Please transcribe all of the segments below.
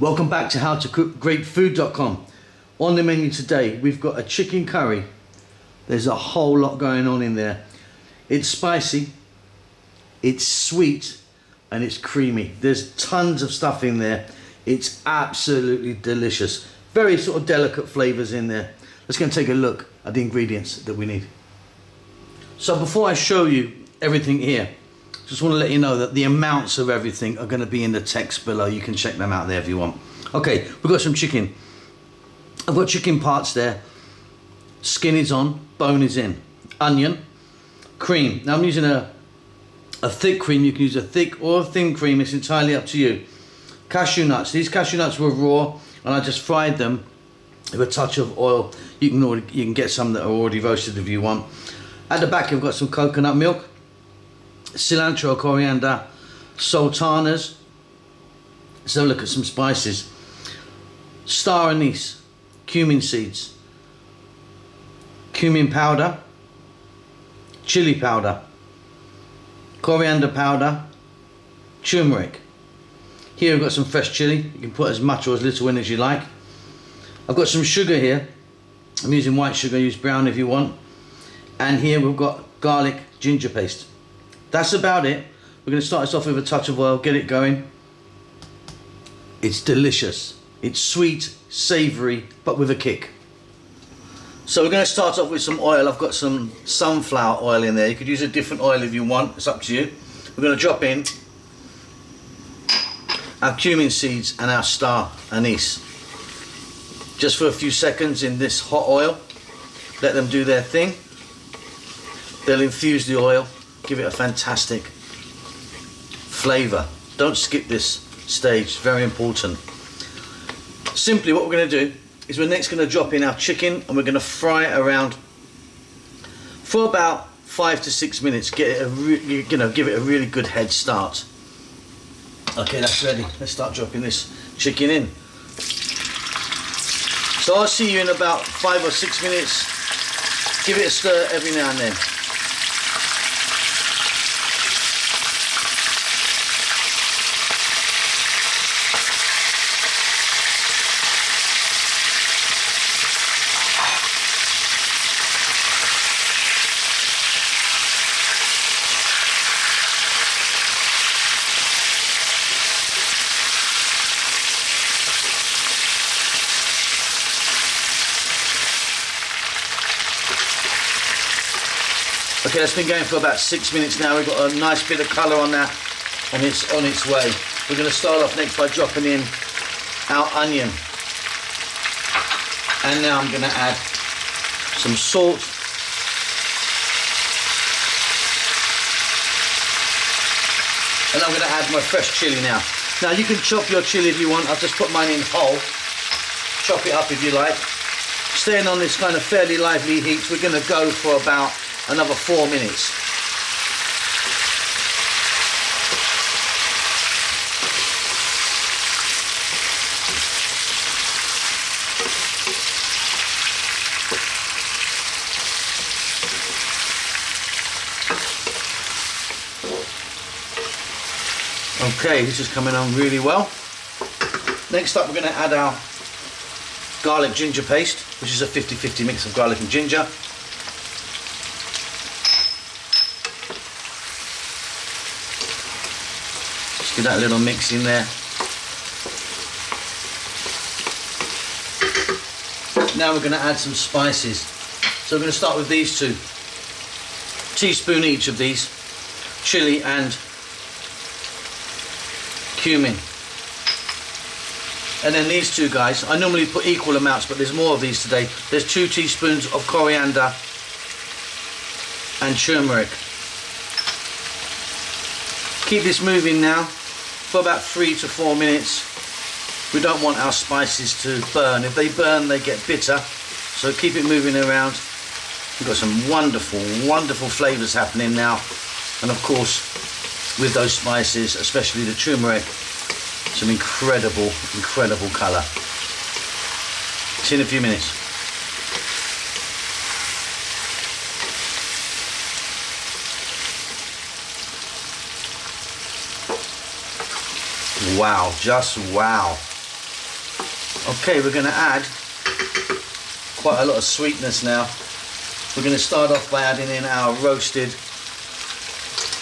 Welcome back to howtocookgreatfood.com. On the menu today we've got a chicken curry. There's a whole lot going on in there. It's spicy, it's sweet, and it's creamy. There's tons of stuff in there. It's absolutely delicious. Very sort of delicate flavors in there. Let's go and take a look at the ingredients that we need. So before I show you everything here, just want to let you know that the amounts of everything are going to be in the text below. You can check them out there if you want. Okay, we've got some chicken. I've got chicken parts there. Skin is on, bone is in. Onion, cream. Now I'm using a thick cream. You can use a thick or a thin cream. It's entirely up to you. Cashew nuts. These cashew nuts were raw and I just fried them with a touch of oil. You can get some that are already roasted if you want. At the back, we've got some coconut milk, cilantro, coriander, sultanas. Let's have a look at some spices. Star anise, cumin seeds, cumin powder, chili powder, coriander powder, turmeric. Here we've got some fresh chili. You can put as much or as little in as you like. I've got some sugar here. I'm using white sugar, use brown if you want. And here we've got garlic ginger paste. That's about it. We're going to start this off with a touch of oil, get it going. It's delicious. It's sweet, savoury, but with a kick. So we're going to start off with some oil. I've got some sunflower oil in there. You could use a different oil if you want. It's up to you. We're going to drop in our cumin seeds and our star anise. Just for a few seconds in this hot oil. Let them do their thing. They'll infuse the oil, give it a fantastic flavour. Don't skip this stage, very important. Simply what we're going to do is we're next going to drop in our chicken and we're going to fry it around for about 5 to 6 minutes. Get it give it a really good head start. Okay, that's ready. Let's start dropping this chicken in. So I'll see you in about 5 or 6 minutes. Give it a stir every now and then. Okay, that's been going for about 6 minutes now. We've got a nice bit of colour on that and it's on its way. We're going to start off next by dropping in our onion. And now I'm going to add some salt. And I'm going to add my fresh chilli now. Now you can chop your chilli if you want. I've just put mine in whole. Chop it up if you like. Staying on this kind of fairly lively heat, we're going to go for about another 4 minutes. Okay, this is coming on really well. Next up, we're going to add our garlic ginger paste, which is a 50-50 mix of garlic and ginger. Just give that a little mix in there. Now we're going to add some spices. So we're going to start with these two. Teaspoon each of these. Chili and cumin. And then these two guys, I normally put equal amounts, but there's more of these today. There's 2 teaspoons of coriander and turmeric. Keep this moving now for about 3 to 4 minutes. We don't want our spices to burn. If they burn, they get bitter. So keep it moving around. We've got some wonderful, wonderful flavours happening now. And of course, with those spices, especially the turmeric, some incredible, incredible colour. See you in a few minutes. Wow, just wow. Okay, we're going to add quite a lot of sweetness now. We're going to start off by adding in our roasted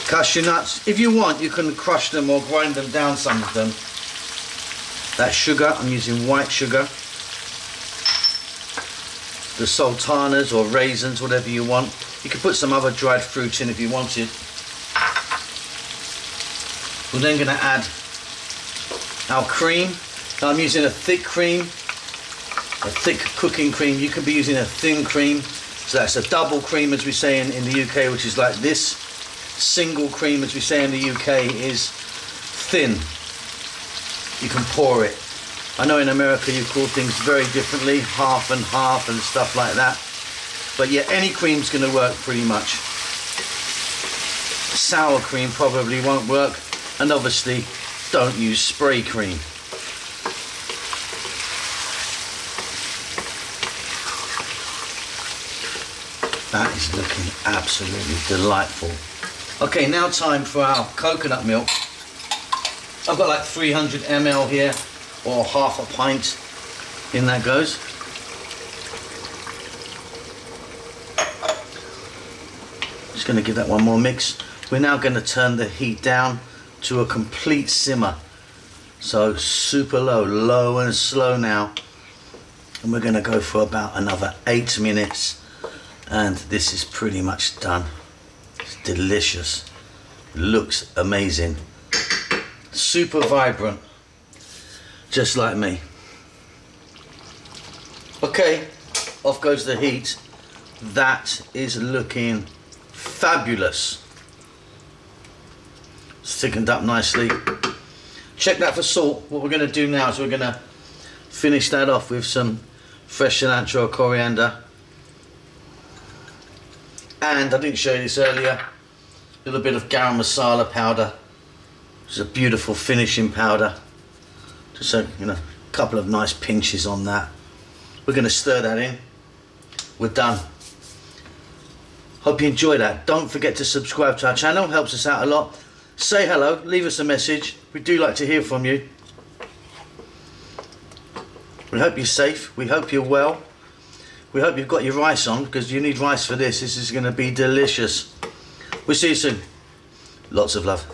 cashew nuts. If you want, you can crush them or grind them down, some of them. That sugar, I'm using white sugar. The sultanas or raisins, whatever you want. You can put some other dried fruits in if you wanted. We're then going to add our cream. Now I'm using a thick cream, a thick cooking cream. You could be using a thin cream. So that's a double cream, as we say in the UK, which is like this. Single cream, as we say in the UK, is thin. You can pour it. I know in America you call things very differently, half and half and stuff like that. But yeah, any cream's going to work pretty much. Sour cream probably won't work. And obviously, don't use spray cream. That is looking absolutely delightful. Okay, now time for our coconut milk. I've got like 300 ml here, or half a pint. In that goes. Just going to give that one more mix. We're now going to turn the heat down to a complete simmer. So super low, low and slow now. And we're going to go for about another 8 minutes. And this is pretty much done. It's delicious. Looks amazing. Super vibrant. Just like me. Okay, off goes the heat. That is looking fabulous. It's thickened up nicely. Check that for salt. What we're going to do now is we're going to finish that off with some fresh cilantro or coriander. And I didn't show you this earlier, a little bit of garam masala powder. It's a beautiful finishing powder. Just a couple of nice pinches on that. We're going to stir that in. We're done. Hope you enjoyed that. Don't forget to subscribe to our channel, helps us out a lot. Say hello, leave us a message. We do like to hear from you. We hope you're safe. We hope you're well. We hope you've got your rice on, because you need rice for this. This is going to be delicious. We'll see you soon. Lots of love.